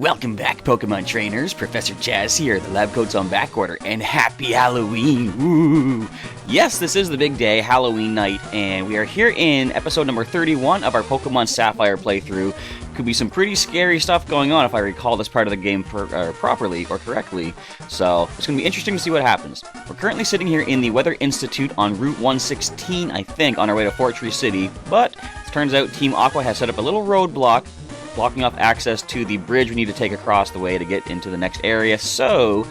Welcome back, Pokemon Trainers. Professor Jazz here. The lab coat's on back order, and happy Halloween! Woo! Yes, this is the big day, Halloween night, and we are here in episode number 31 of our Pokemon Sapphire playthrough. Could be some pretty scary stuff going on if I recall this part of the game properly or correctly, so it's going to be interesting to see what happens. We're currently sitting here in the Weather Institute on Route 116, I think, on our way to Fortree City, but it turns out Team Aqua has set up a little roadblock blocking off access to the bridge we need to take across the way to get into the next area, so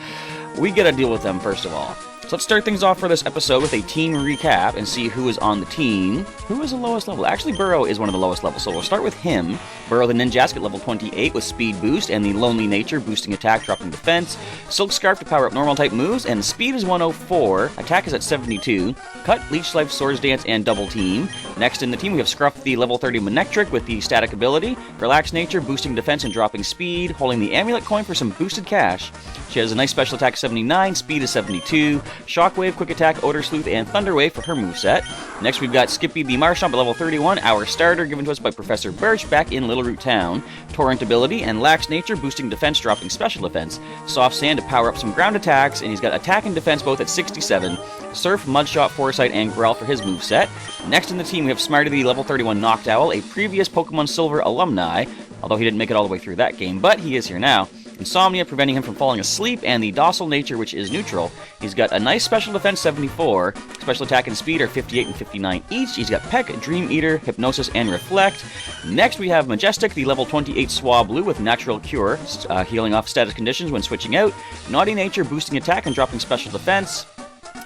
we gotta deal with them first of all. So let's start things off for this episode with a team recap and see who is on the team. Who is the lowest level? Actually, Burrow is one of the lowest levels, so we'll start with him. Burrow the Ninjask at level 28 with Speed Boost and the Lonely Nature boosting attack, dropping defense. Silk Scarf to power up normal type moves, and Speed is 104, attack is at 72. Cut, Leech Life, Swords Dance, and Double Team. Next in the team we have Scruff the level 30 Manectric with the static ability. Relax Nature boosting defense and dropping speed, holding the Amulet coin for some boosted cash. She has a nice special attack 79, speed is 72. Shockwave, Quick Attack, Odor Sleuth, and Thunder Wave for her moveset. Next we've got Skippy the Marshtomp at level 31, our starter given to us by Professor Birch back in Little Root Town. Torrent ability and Lax Nature boosting defense, dropping special defense. Soft Sand to power up some ground attacks, and he's got attack and defense both at 67. Surf, Mudshot, Foresight, and Growl for his moveset. Next in the team we have Smarty the level 31 Noctowl, a previous Pokemon Silver alumni, although he didn't make it all the way through that game, but he is here now. Insomnia, preventing him from falling asleep, and the Docile Nature, which is neutral. He's got a nice special defense 74, special attack and speed are 58 and 59 each. He's got Peck, Dream Eater, Hypnosis, and Reflect. Next we have Majestic, the level 28 Swablu with Natural Cure, healing off status conditions when switching out. Naughty Nature, boosting attack and dropping special defense.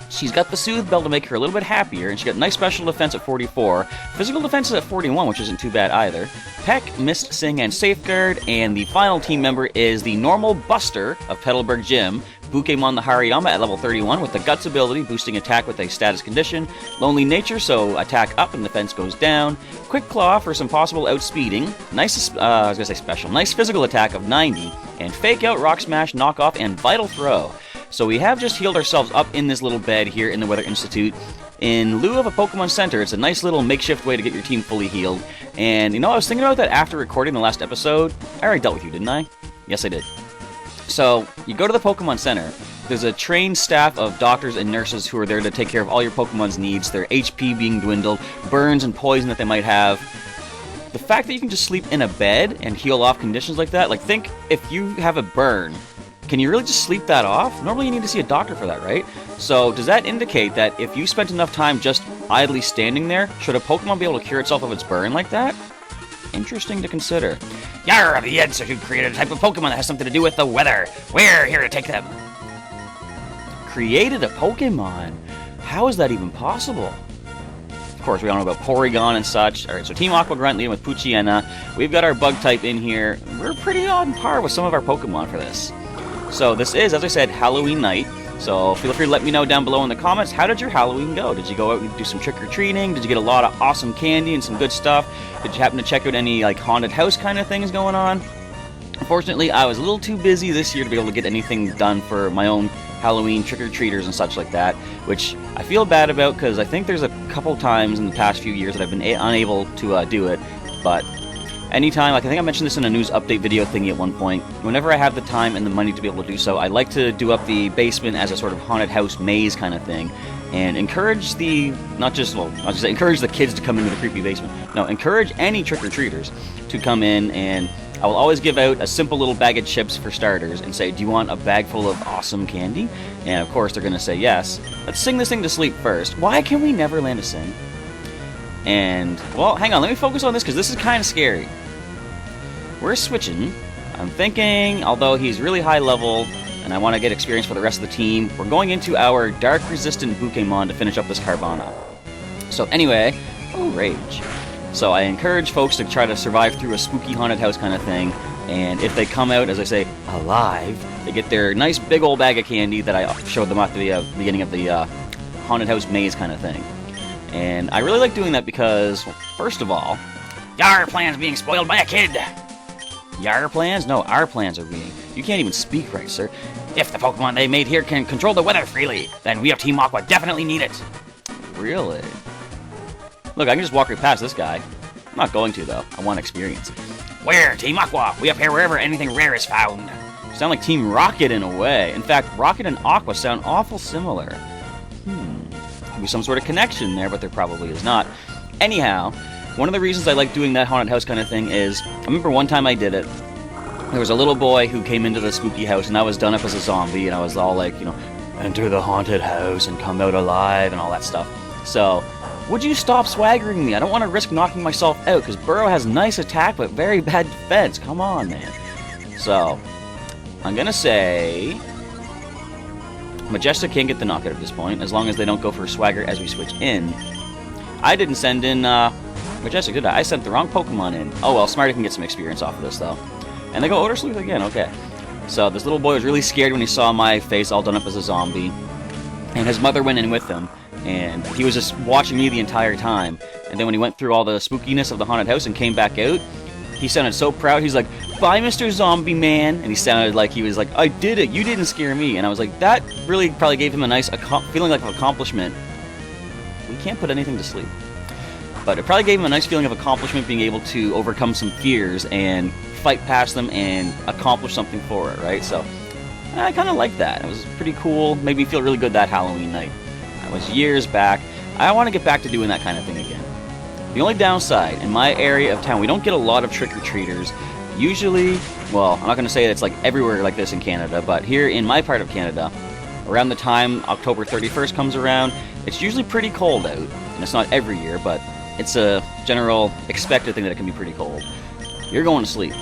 She's got the Soothe Bell to make her a little bit happier, and she's got nice special defense at 44. Physical defense is at 41, which isn't too bad either. Peck, Mist, Sing, and Safeguard, and the final team member is the normal Buster of Petalburg Gym, Pokémon the Hariyama at level 31 with the Guts ability, boosting attack with a status condition. Lonely Nature, so attack up and defense goes down. Quick Claw for some possible outspeeding. Nice, nice physical attack of 90. And Fake Out, Rock Smash, Knock Off, and Vital Throw. So we have just healed ourselves up in this little bed here in the Weather Institute. In lieu of a Pokemon Center, it's a nice little makeshift way to get your team fully healed. And, you know, I was thinking about that after recording the last episode. I already dealt with you, didn't I? Yes, I did. So, you go to the Pokemon Center. There's a trained staff of doctors and nurses who are there to take care of all your Pokemon's needs, their HP being dwindled, burns and poison that they might have. The fact that you can just sleep in a bed and heal off conditions like that, like, think if you have a burn, can you really just sleep that off? Normally you need to see a doctor for that, right? So does that indicate that if you spent enough time just idly standing there, should a Pokemon be able to cure itself of its burn like that? Interesting to consider. Yarr, the Institute created a type of Pokemon that has something to do with the weather. We're here to take them. Created a Pokemon? How is that even possible? Of course, we all know about Porygon and such. Alright, so Team Aqua Grunt leading with Poochyena. We've got our bug type in here. We're pretty on par with some of our Pokemon for this. So this is, as I said, Halloween night. So feel free to let me know down below in the comments, how did your Halloween go? Did you go out and do some trick-or-treating? Did you get a lot of awesome candy and some good stuff? Did you happen to check out any like haunted house kind of things going on? Unfortunately, I was a little too busy this year to be able to get anything done for my own Halloween trick-or-treaters and such like that, which I feel bad about because I think there's a couple times in the past few years that I've been unable to do it, but anytime, like I think I mentioned this in a news update video thingy at one point, whenever I have the time and the money to be able to do so, I like to do up the basement as a sort of haunted house maze kind of thing, and encourage the, encourage the kids to come into the creepy basement. No, encourage any trick-or-treaters to come in, and I will always give out a simple little bag of chips for starters and say, do you want a bag full of awesome candy? And of course they're going to say yes. Let's sing this thing to sleep first. Why can we never land a sing? And, well, hang on, let me focus on this because this is kind of scary. We're switching. I'm thinking, although he's really high level, and I want to get experience for the rest of the team, we're going into our Dark-resistant Pokémon to finish up this Carvana. So anyway, oh, Rage. So I encourage folks to try to survive through a spooky haunted house kind of thing, and if they come out, as I say, alive, they get their nice big old bag of candy that I showed them at the beginning of the haunted house maze kind of thing. And I really like doing that because, well, first of all, your plan's being spoiled by a kid. Your plans? No, our plans are being. You can't even speak right, sir. If the Pokemon they made here can control the weather freely, then we of Team Aqua definitely need it. Really? Look, I can just walk right past this guy. I'm not going to, though. I want experience. Where? Team Aqua! We appear wherever anything rare is found. Sound like Team Rocket in a way. In fact, Rocket and Aqua sound awful similar. Could be some sort of connection there, but there probably is not. Anyhow, one of the reasons I like doing that haunted house kind of thing is, I remember one time I did it, there was a little boy who came into the spooky house, and I was done up as a zombie, and I was all like, you know, enter the haunted house and come out alive and all that stuff. So, would you stop swaggering me? I don't want to risk knocking myself out, because Burrow has nice attack, but very bad defense. Come on, man. So, I'm going to say Majestic can't get the knockout at this point, as long as they don't go for Swagger as we switch in. I didn't send in Majestic, did I? I sent the wrong Pokemon in. Oh well, Smarty can get some experience off of this, though. And they go Odor Sleuth again, okay. So this little boy was really scared when he saw my face all done up as a zombie. And his mother went in with him, and he was just watching me the entire time. And then when he went through all the spookiness of the haunted house and came back out, he sounded so proud. He's like, "Bye, Mr. Zombie Man." And he sounded like he was like, "I did it. You didn't scare me." And I was like, that really probably gave him a nice feeling like of accomplishment. We can't put anything to sleep. But it probably gave him a nice feeling of accomplishment, being able to overcome some fears and fight past them and accomplish something for it, right? So I kind of like that. It was pretty cool. Made me feel really good that Halloween night. That was years back. I want to get back to doing that kind of thing again. The only downside, in my area of town, we don't get a lot of trick-or-treaters. Usually, well, I'm not going to say it's like everywhere like this in Canada, but here in my part of Canada, around the time October 31st comes around, it's usually pretty cold out. And it's not every year, but it's a general expected thing that it can be pretty cold. You're going to sleep.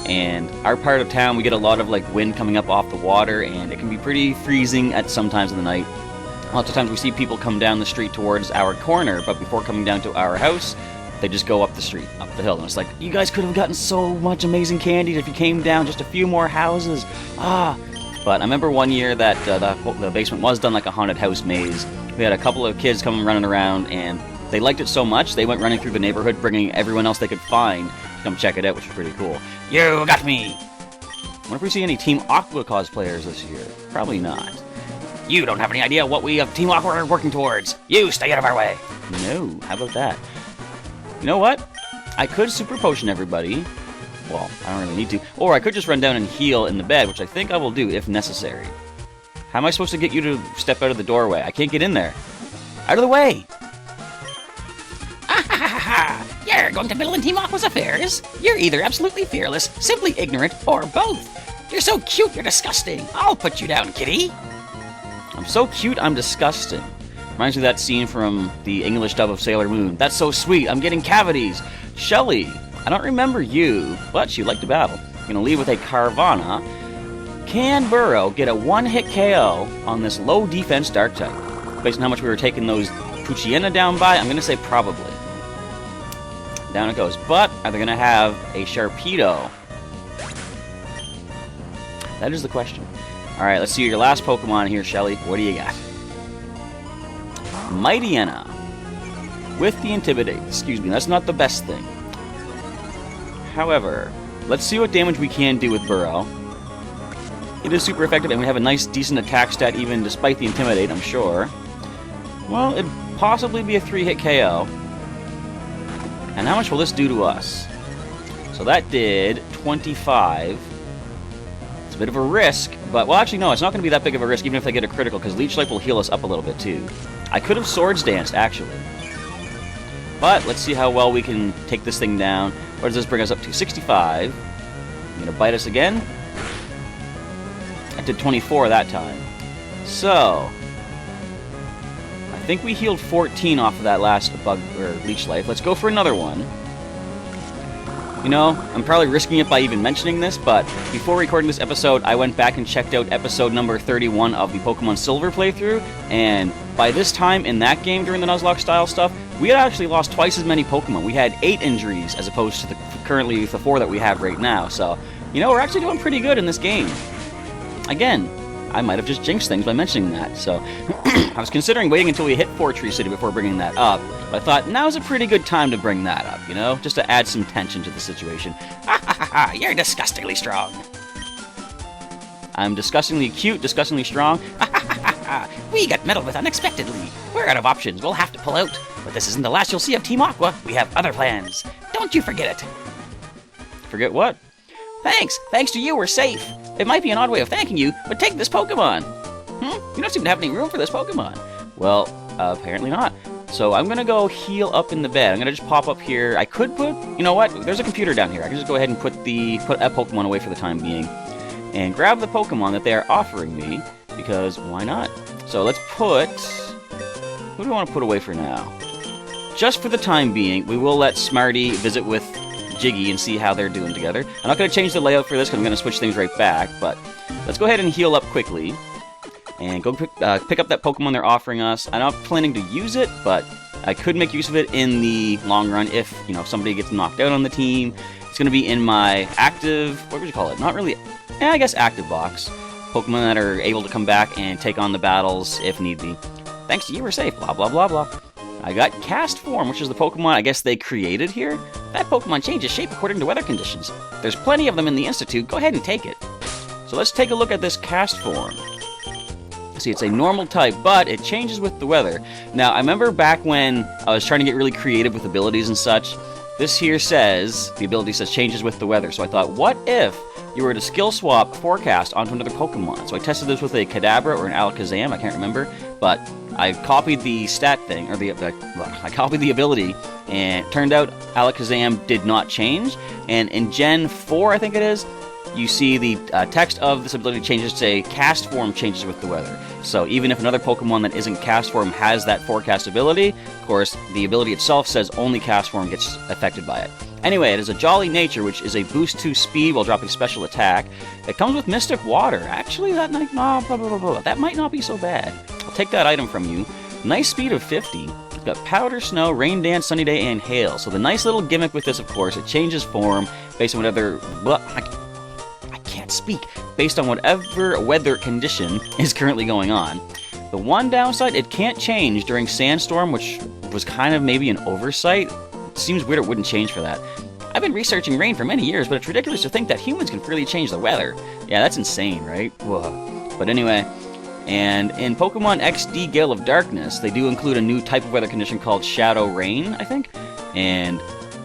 And our part of town, we get a lot of like wind coming up off the water, and it can be pretty freezing at some times of the night. Lots of times we see people come down the street towards our corner, but before coming down to our house, they just go up the street, up the hill. And it's like, you guys could have gotten so much amazing candy if you came down just a few more houses. But I remember one year that the basement was done like a haunted house maze. We had a couple of kids coming running around, and they liked it so much, they went running through the neighborhood, bringing everyone else they could find to come check it out, which was pretty cool. You got me! I wonder if we see any Team Aqua cosplayers this year. Probably not. You don't have any idea what we of Team Aqua are working towards. You stay out of our way. No, how about that? You know what? I could Super Potion everybody. Well, I don't really need to. Or I could just run down and heal in the bed, which I think I will do if necessary. How am I supposed to get you to step out of the doorway? I can't get in there. Out of the way! You're going to meddle in Team Aqua's affairs? You're either absolutely fearless, simply ignorant, or both. You're so cute, you're disgusting. I'll put you down, kitty. I'm so cute, I'm disgusting. Reminds me of that scene from the English dub of Sailor Moon. That's so sweet, I'm getting cavities. Shelly, I don't remember you, but you like to battle. You're gonna leave with a Carvana. Can Burrow get a one-hit KO on this low defense dark type? Based on how much we were taking those Poochyena down by, I'm gonna say probably. Down it goes. But are they gonna have a Sharpedo? That is the question. Alright, let's see your last Pokemon here, Shelly. What do you got? Mightyena. With the Intimidate. Excuse me, that's not the best thing. However, let's see what damage we can do with Burrow. It is super effective, and we have a nice, decent attack stat even despite the Intimidate, I'm sure. Well, it'd possibly be a 3-hit KO. And how much will this do to us? So that did 25. It's a bit of a risk, but, well, actually, no, it's not going to be that big of a risk, even if they get a critical, because Leech Life will heal us up a little bit, too. I could have Swords Danced, actually. But let's see how well we can take this thing down. What does this bring us up to? 65. You gonna bite us again? I did 24 that time. So, I think we healed 14 off of that last bug or Leech Life. Let's go for another one. You know, I'm probably risking it by even mentioning this, but before recording this episode, I went back and checked out episode number 31 of the Pokémon Silver playthrough, and by this time in that game, during the Nuzlocke style stuff, we had actually lost twice as many Pokemon. We had 8 injuries as opposed to the currently the 4 that we have right now, so, you know, we're actually doing pretty good in this game. Again, I might have just jinxed things by mentioning that, so I was considering waiting until we hit Fortree City before bringing that up, but I thought now's a pretty good time to bring that up, you know, just to add some tension to the situation. You're disgustingly strong. I'm disgustingly cute, disgustingly strong. We got meddled with unexpectedly. We're out of options, we'll have to pull out. But this isn't the last you'll see of Team Aqua. We have other plans. Don't you forget it. Forget what? Thanks. Thanks to you, we're safe. It might be an odd way of thanking you, but take this Pokemon. You don't seem to have any room for this Pokemon. Well, apparently not. So I'm gonna go heal up in the bed. I'm gonna just pop up here. I could put, you know what? There's a computer down here. I can just go ahead and put that Pokemon away for the time being, and grab the Pokemon that they are offering me, because why not? So let's put, who do we want to put away for now? Just for the time being, we will let Smarty visit with Jiggy and see how they're doing together. I'm not gonna change the layout for this because I'm gonna switch things right back, but let's go ahead and heal up quickly. And go pick up that Pokemon they're offering us. I'm not planning to use it, but I could make use of it in the long run if, you know, somebody gets knocked out on the team. It's going to be in my active, what would you call it? Not really, I guess active box. Pokemon that are able to come back and take on the battles if need be. Thanks to you, we're safe, blah, blah, blah, blah. I got Cast Form, which is the Pokemon I guess they created here. That Pokemon changes shape according to weather conditions. There's plenty of them in the Institute. Go ahead and take it. So let's take a look at this Cast Form. See, it's a normal type, but it changes with the weather. Now, I remember back when I was trying to get really creative with abilities and such, this here says, the ability says changes with the weather. So I thought, what if you were to skill swap Forecast onto another Pokemon? So I tested this with a Kadabra or an Alakazam, I can't remember, but I copied the stat thing, or I copied the ability, and it turned out Alakazam did not change, and in Gen 4, I think it is, you see the text of this ability changes to say Cast Form changes with the weather. So even if another Pokemon that isn't Cast Form has that Forecast ability, of course, the ability itself says only Cast Form gets affected by it. Anyway, it is a Jolly Nature, which is a boost to speed while dropping special attack. It comes with Mystic Water. Actually, that might not be so bad. I'll take that item from you. Nice speed of 50. It's got Powder, Snow, Rain Dance, Sunny Day, and Hail. So the nice little gimmick with this, of course, it changes form based on whatever... based on whatever weather condition is currently going on. The one downside, it can't change during Sandstorm, which was kind of maybe an oversight. It seems weird it wouldn't change for that. I've been researching rain for many years, but it's ridiculous to think that humans can freely change the weather. Yeah, that's insane, right? Whoa. But anyway, and in Pokemon XD Gale of Darkness, they do include a new type of weather condition called Shadow Rain, I think. And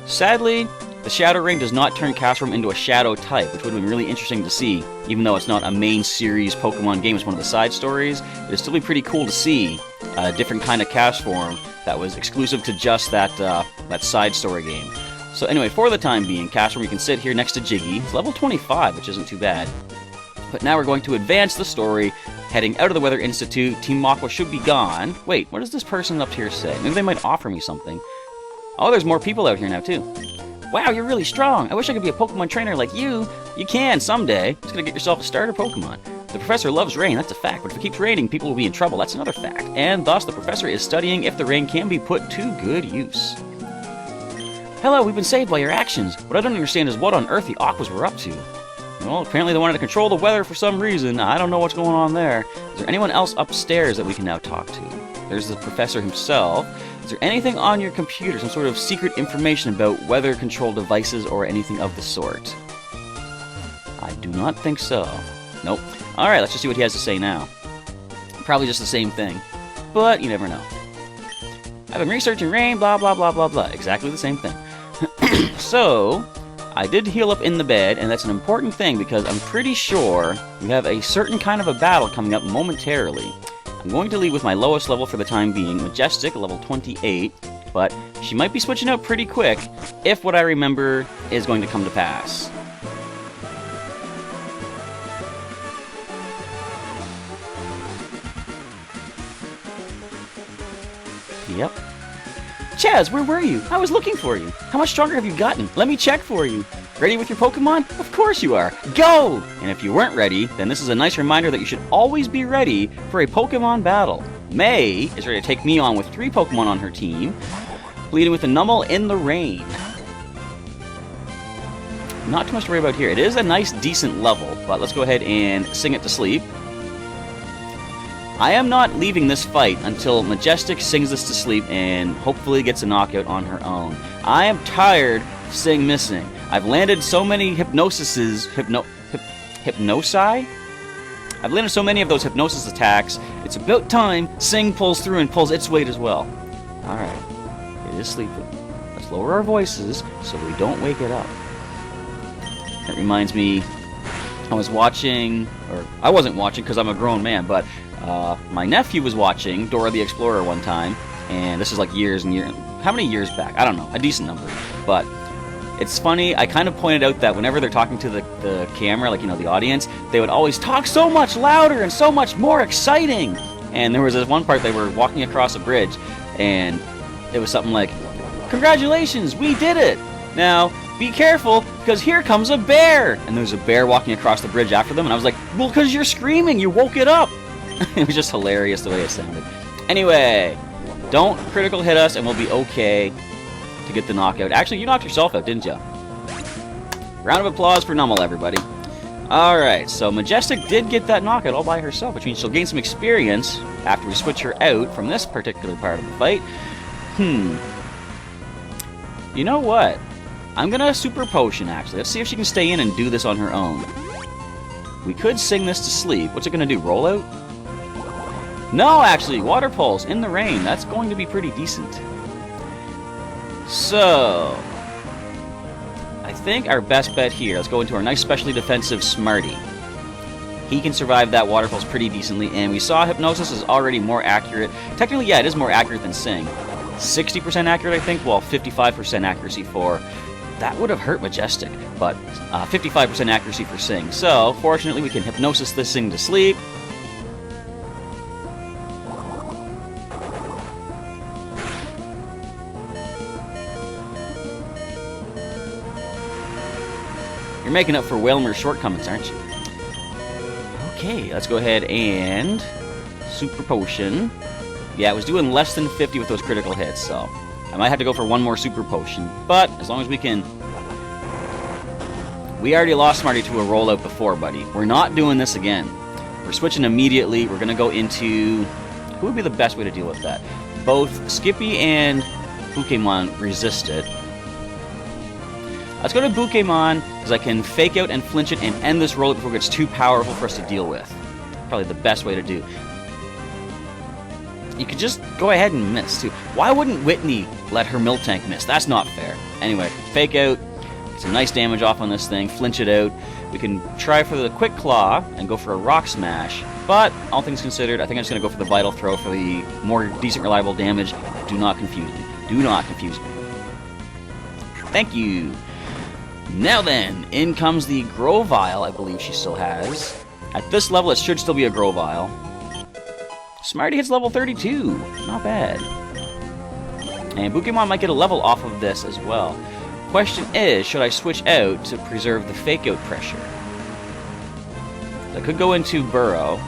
sadly, the Shadow Rain does not turn Cast Form into a Shadow type, which would have been really interesting to see, even though it's not a main series Pokemon game, it's one of the side stories. It'd still be pretty cool to see a different kind of Cast Form that was exclusive to just that side story game. So anyway, for the time being, Cast Form, you can sit here next to Jiggy. It's level 25, which isn't too bad. But now we're going to advance the story, heading out of the Weather Institute. Team Aqua should be gone. Wait, what does this person up here say? Maybe they might offer me something. Oh, there's more people out here now, too. Wow, you're really strong. I wish I could be a Pokemon trainer like you. You can someday. Just gonna get yourself a starter Pokemon. The professor loves rain, that's a fact, but if it keeps raining, people will be in trouble, that's another fact. And thus, the professor is studying if the rain can be put to good use. Hello, we've been saved by your actions. What I don't understand is what on earth the Aquas were up to. Well, apparently they wanted to control the weather for some reason. I don't know what's going on there. Is there anyone else upstairs that we can now talk to? There's the professor himself. Is there anything on your computer, some sort of secret information about weather control devices or anything of the sort? I do not think so. Nope. Alright, let's just see what he has to say now. Probably just the same thing, but you never know. I've been researching rain, blah, blah, blah, blah, blah. Exactly the same thing. So, I did heal up in the bed, and that's an important thing because I'm pretty sure we have a certain kind of a battle coming up momentarily. I'm going to lead with my lowest level for the time being, Majestic, level 28, but she might be switching out pretty quick if what I remember is going to come to pass. Yep. Chaz, where were you? I was looking for you. How much stronger have you gotten? Let me check for you. Ready with your Pokemon? Of course you are. Go! And if you weren't ready, then this is a nice reminder that you should always be ready for a Pokemon battle. May is ready to take me on with 3 Pokemon on her team, leading with a Numel in the rain. Not too much to worry about here. It is a nice, decent level, but let's go ahead and sing it to sleep. I am not leaving this fight until Majestic sings this to sleep and hopefully gets a knockout on her own. I am tired of Sing missing. I've landed so many hypnosi? I've landed so many of those hypnosis attacks, it's about time Sing pulls through and pulls its weight as well. Alright, it is sleeping. Let's lower our voices so we don't wake it up. That reminds me, I was watching, or I wasn't watching because I'm a grown man, but my nephew was watching Dora the Explorer one time, and this is like years and years. How many years back? I don't know, a decent number. But it's funny, I kind of pointed out that whenever they're talking to the camera, like, you know, the audience, they would always talk so much louder and so much more exciting. And there was this one part they were walking across a bridge, and it was something like, "Congratulations, we did it! Now, be careful, because here comes a bear!" And there's a bear walking across the bridge after them, and I was like, "Well, because you're screaming, you woke it up!" It was just hilarious the way it sounded. Anyway, don't critical hit us, and we'll be okay to get the knockout. Actually, you knocked yourself out, didn't you? Round of applause for Nummel, everybody. Alright, so Majestic did get that knockout all by herself, which means she'll gain some experience after we switch her out from this particular part of the fight. You know what? I'm gonna Super Potion, actually. Let's see if she can stay in and do this on her own. We could sing this to sleep. What's it gonna do, roll out? No, actually, Water Pulse in the rain. That's going to be pretty decent. So, I think our best bet here, let's go into our nice specially defensive Smarty. He can survive that Water Pulse pretty decently, and we saw Hypnosis is already more accurate. Technically, yeah, it is more accurate than Sing. 60% accurate, I think, well, 55% accuracy for... That would have hurt Majestic, but 55% accuracy for Sing. So, fortunately, we can Hypnosis this thing to sleep. You're making up for Wailmer's shortcomings, aren't you? Okay, let's go ahead and Super Potion. Yeah, it was doing less than 50 with those critical hits, so I might have to go for one more Super Potion. But as long as we can... We already lost Smarty to a rollout before, buddy. We're not doing this again. We're switching immediately. We're going to go into... Who would be the best way to deal with that? Both Skippy and Pokémon resist it. Let's go to Pokémon, because I can fake out and flinch it and end this rollout before it gets too powerful for us to deal with. Probably the best way to do. You could just go ahead and miss, too. Why wouldn't Whitney let her Miltank miss? That's not fair. Anyway, fake out, get some nice damage off on this thing, flinch it out. We can try for the Quick Claw and go for a Rock Smash, but all things considered, I think I'm just going to go for the Vital Throw for the more decent, reliable damage. Do not confuse me. Do not confuse me. Thank you. Now then, in comes the Grovyle, I believe she still has. At this level, it should still be a Grovyle. Smarty hits level 32. Not bad. And Pokémon might get a level off of this as well. Question is, should I switch out to preserve the fake-out pressure? I could go into Burrow,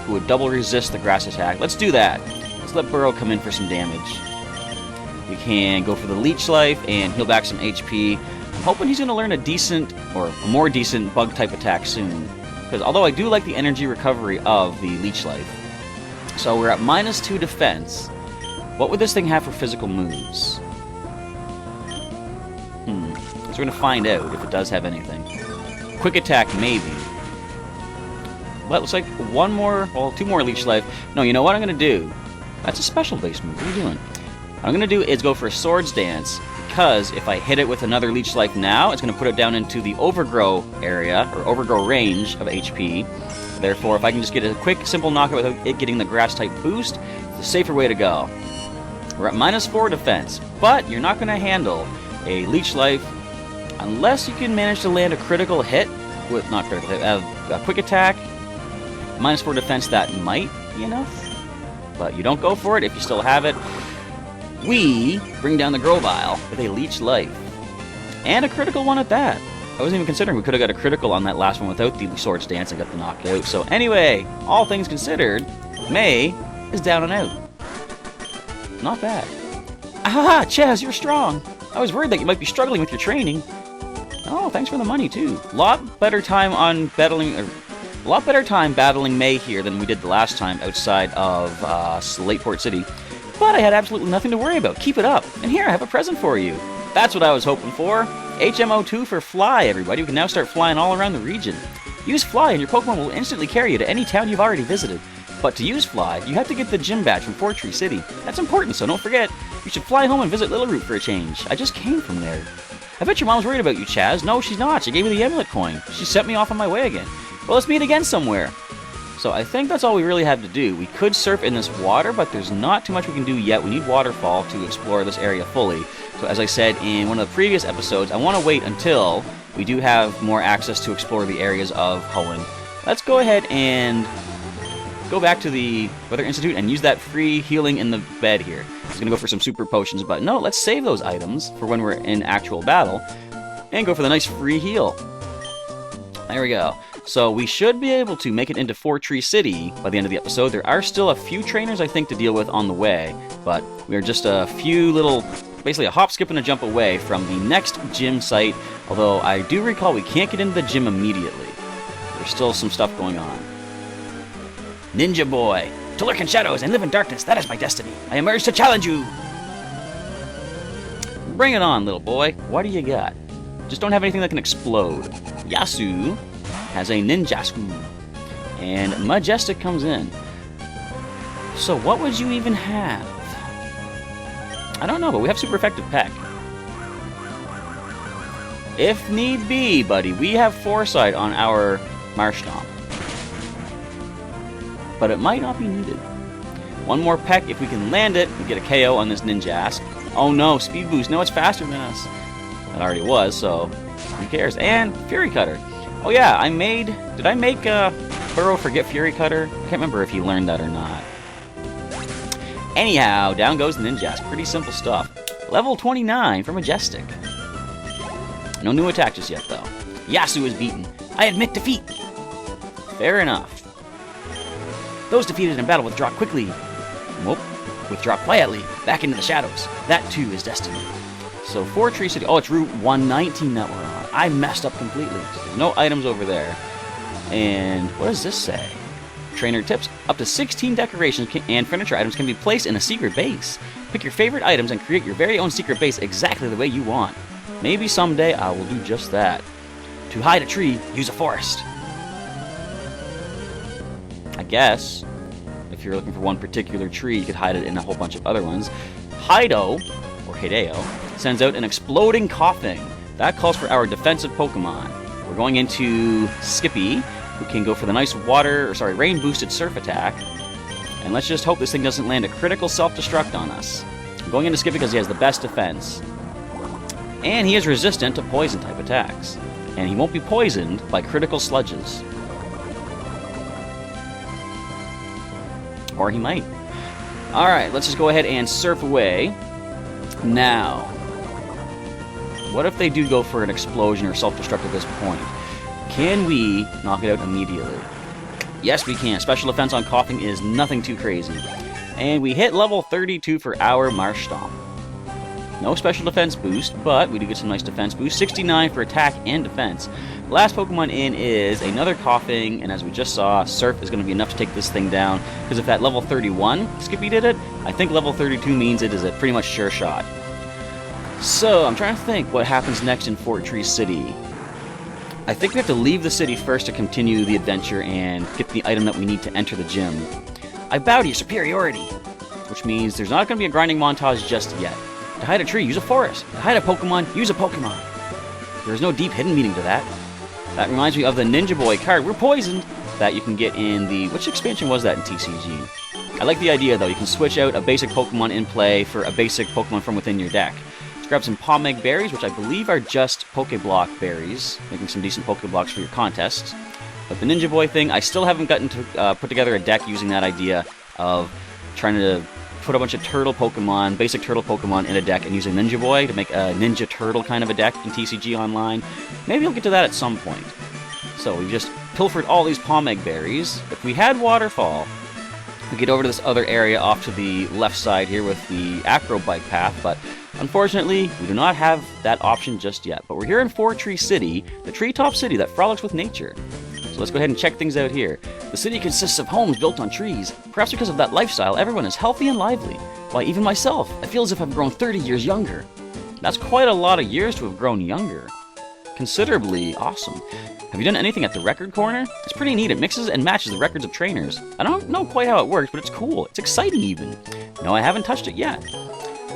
who would double resist the grass attack. Let's do that. Let's let Burrow come in for some damage. We can go for the Leech Life and heal back some HP. I'm hoping he's going to learn a decent, or a more decent Bug-type attack soon. Because although I do like the energy recovery of the Leech Life. So we're at -2 defense. What would this thing have for physical moves? So we're going to find out if it does have anything. Quick Attack, maybe. But it looks like one more, well, 2 more Leech Life. No, you know what I'm going to do? That's a special base move. What are you doing? What I'm going to do is go for a Swords Dance. Because if I hit it with another Leech Life now, it's going to put it down into the Overgrow area, or Overgrow range of HP. Therefore, if I can just get a quick, simple knockout without it getting the Grass-type boost, it's a safer way to go. We're at -4 defense, but you're not going to handle a Leech Life unless you can manage to land a critical hit with, not critical hit, a Quick Attack. -4 defense, that might be enough, but you don't go for it if you still have it. We bring down the Grovyle with a Leech Life. And a critical one at that. I wasn't even considering we could have got a critical on that last one without the Swords Dance and got the knockout. So anyway, all things considered, May is down and out. Not bad. Ah, Chaz, you're strong. I was worried that you might be struggling with your training. Oh, thanks for the money too. Lot better time battling May here than we did the last time outside of Slateport City. But I had absolutely nothing to worry about. Keep it up. And here, I have a present for you. That's what I was hoping for. HMO2 for Fly, everybody. We can now start flying all around the region. Use Fly and your Pokemon will instantly carry you to any town you've already visited. But to use Fly, you have to get the gym badge from Fortree City. That's important, so don't forget. You should fly home and visit Little Root for a change. I just came from there. I bet your mom's worried about you, Chaz. No, she's not. She gave me the amulet coin. She sent me off on my way again. Well, let's meet again somewhere. So I think that's all we really have to do. We could surf in this water, but there's not too much we can do yet. We need waterfall to explore this area fully. So as I said in one of the previous episodes, I want to wait until we do have more access to explore the areas of Hoenn. Let's go ahead and go back to the Weather Institute and use that free healing in the bed here. I was going to go for some super potions, but no, let's save those items for when we're in actual battle and go for the nice free heal. There we go. So we should be able to make it into Fortree City by the end of the episode. There are still a few trainers, I think, to deal with on the way, but we are just a few little, basically a hop, skip, and a jump away from the next gym site, although I do recall we can't get into the gym immediately. There's still some stuff going on. Ninja Boy! To lurk in shadows and live in darkness, that is my destiny. I emerge to challenge you! Bring it on, little boy. What do you got? Just don't have anything that can explode. Yasu has a Ninjasku. And Majestic comes in. So what would you even have? I don't know, but we have super effective Peck. If need be, buddy, we have Foresight on our Marshtomp. But it might not be needed. One more Peck, if we can land it, we get a KO on this Ninjask. Oh no, Speed Boost, no, it's faster than us. It already was, so who cares? And Fury Cutter. Oh yeah, did I make Burrow forget Fury Cutter? I can't remember if he learned that or not. Anyhow, down goes the Ninjask. Pretty simple stuff. Level 29 for Majestic. No new attack just yet, though. Yasu is beaten. I admit defeat. Fair enough. Those defeated in battle withdraw quickly. Whoop. Withdraw quietly, back into the shadows. That too is destiny. So Fortree City, oh, it's Route 119 that we're on. I messed up completely. There's no items over there. And what does this say? Trainer tips, up to 16 decorations and furniture items can be placed in a secret base. Pick your favorite items and create your very own secret base exactly the way you want. Maybe someday I will do just that. To hide a tree, use a forest. I guess. If you're looking for one particular tree, you could hide it in a whole bunch of other ones. Hido, or Hideo, sends out an exploding coughing. That calls for our defensive Pokemon. We're going into Skippy, who can go for the nice rain-boosted Surf attack. And let's just hope this thing doesn't land a critical self-destruct on us. I'm going into Skippy because he has the best defense. And he is resistant to poison-type attacks. And he won't be poisoned by critical sludges. Or he might. Alright, let's just go ahead and surf away. Now, what if they do go for an explosion or self-destruct at this point? Can we knock it out immediately? Yes, we can. Special defense on coughing is nothing too crazy. And we hit level 32 for our Marshtomp. No special defense boost, but we do get some nice defense boost. 69 for attack and defense. The last Pokemon in is another coughing, and as we just saw, Surf is going to be enough to take this thing down. Because if at level 31 Skippy did it, I think level 32 means it is a pretty much sure shot. So, I'm trying to think what happens next in Fortree City. I think we have to leave the city first to continue the adventure and get the item that we need to enter the gym. I bow to your superiority, which means there's not going to be a grinding montage just yet. To hide a tree, use a forest. To hide a Pokemon, use a Pokemon. There is no deep hidden meaning to that. That reminds me of the Ninja Boy card, We're Poisoned, that you can get in the... Which expansion was that in TCG? I like the idea, though. You can switch out a basic Pokemon in play for a basic Pokemon from within your deck. Let's grab some Pomeg berries, which I believe are just Pokeblock berries, making some decent Pokeblocks for your contests. But the Ninja Boy thing, I still haven't gotten to put together a deck using that idea of trying to put a bunch of turtle Pokemon, basic turtle Pokemon in a deck and using Ninja Boy to make a Ninja Turtle kind of a deck in TCG Online. Maybe I'll get to that at some point. So we've just pilfered all these Pomeg berries. If we had Waterfall, we get over to this other area off to the left side here with the Acro Bike path, but unfortunately, we do not have that option just yet. But we're here in Fortree City, the treetop city that frolics with nature. So let's go ahead and check things out here. The city consists of homes built on trees. Perhaps because of that lifestyle, everyone is healthy and lively. Why, even myself, I feel as if I've grown 30 years younger. That's quite a lot of years to have grown younger. considerably. Awesome. Have you done anything at the record corner? It's pretty neat. It mixes and matches the records of trainers. I don't know quite how it works, but it's cool. It's exciting even. No, I haven't touched it yet.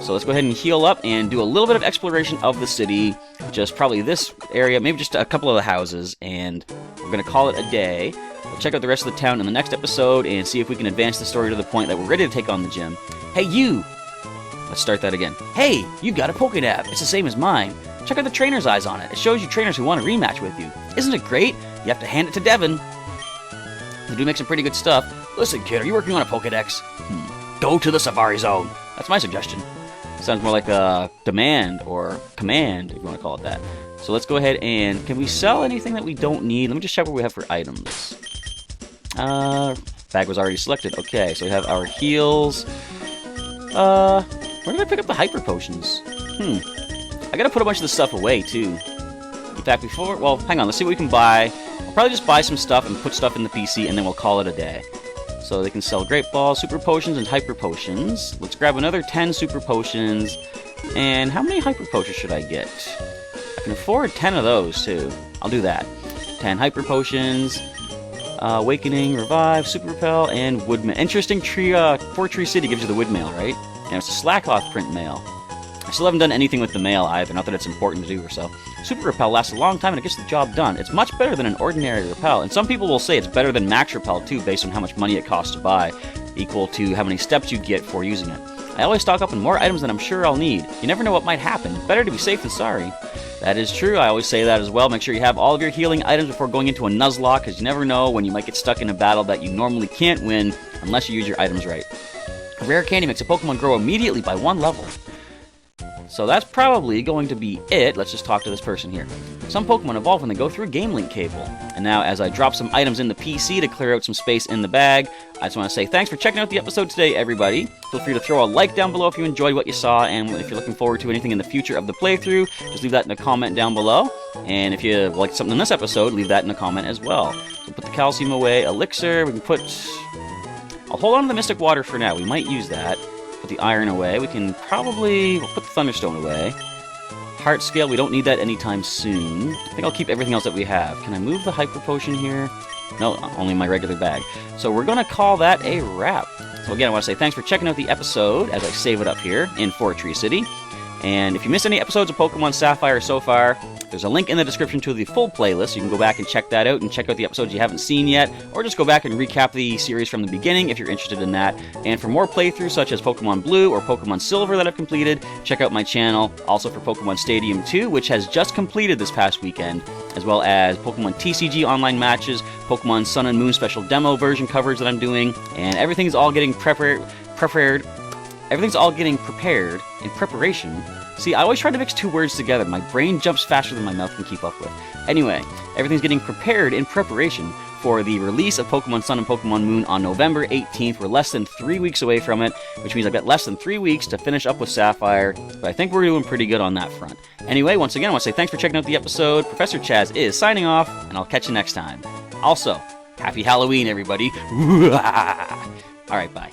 So let's go ahead and heal up and do a little bit of exploration of the city. Just probably this area, maybe just a couple of the houses, and we're going to call it a day. We'll check out the rest of the town in the next episode and see if we can advance the story to the point that we're ready to take on the gym. Hey, you! Let's start that again. Hey, you've got a Pokédab. It's the same as mine. Check out the trainer's eyes on it. It shows you trainers who want to rematch with you. Isn't it great? You have to hand it to Devin. They do make some pretty good stuff. Listen, kid, are you working on a Pokédex? Go to the Safari Zone. That's my suggestion. Sounds more like a demand or command, if you want to call it that. So let's go ahead and... Can we sell anything that we don't need? Let me just check what we have for items. Bag was already selected. Okay, so we have our heals. Where did I pick up the Hyper Potions? I gotta put a bunch of this stuff away, too. In fact, before... Well, hang on. Let's see what we can buy. I'll probably just buy some stuff and put stuff in the PC, and then we'll call it a day. So they can sell Great Balls, Super Potions, and Hyper Potions. Let's grab another 10 Super Potions. And how many Hyper Potions should I get? I can afford 10 of those, too. I'll do that. 10 Hyper Potions. Awakening, Revive, Super Repel, and Woodmail. Interesting tree, Fort Tree City gives you the Woodmail, right? And it's a Slackloth print mail. I still haven't done anything with the mail either, not that it's important to do or so. Super Repel lasts a long time and it gets the job done. It's much better than an ordinary Repel, and some people will say it's better than Max Repel too, based on how much money it costs to buy, equal to how many steps you get for using it. I always stock up on more items than I'm sure I'll need. You never know what might happen. Better to be safe than sorry. That is true, I always say that as well. Make sure you have all of your healing items before going into a Nuzlocke, because you never know when you might get stuck in a battle that you normally can't win unless you use your items right. A rare candy makes a Pokemon grow immediately by 1 level. So that's probably going to be it. Let's just talk to this person here. Some Pokemon evolve when they go through a game link cable. And now, as I drop some items in the PC to clear out some space in the bag, I just want to say thanks for checking out the episode today, everybody. Feel free to throw a like down below if you enjoyed what you saw, and if you're looking forward to anything in the future of the playthrough, just leave that in a comment down below. And if you liked something in this episode, leave that in a comment as well. So put the calcium away, elixir, we can put... I'll hold on to the Mystic Water for now, we might use that. Put the iron away. We can probably... We'll put the Thunderstone away. Heart Scale, we don't need that anytime soon. I think I'll keep everything else that we have. Can I move the Hyper Potion here? No, only my regular bag. So we're going to call that a wrap. So again, I want to say thanks for checking out the episode as I save it up here in Fort Tree City. And if you missed any episodes of Pokemon Sapphire so far, there's a link in the description to the full playlist. You can go back and check that out and check out the episodes you haven't seen yet, or just go back and recap the series from the beginning if you're interested in that. And for more playthroughs such as Pokemon Blue or Pokemon Silver that I've completed, check out my channel. Also for Pokemon Stadium 2, which has just completed this past weekend, as well as Pokemon TCG online matches, Pokemon Sun and Moon special demo version coverage that I'm doing, and everything's all getting prepared in preparation. See, I always try to mix two words together. My brain jumps faster than my mouth can keep up with. Anyway, everything's getting prepared in preparation for the release of Pokemon Sun and Pokemon Moon on November 18th. We're less than 3 weeks away from it, which means I've got less than 3 weeks to finish up with Sapphire, but I think we're doing pretty good on that front. Anyway, once again, I want to say thanks for checking out the episode. Professor Chaz is signing off, and I'll catch you next time. Also, happy Halloween, everybody. Alright, bye.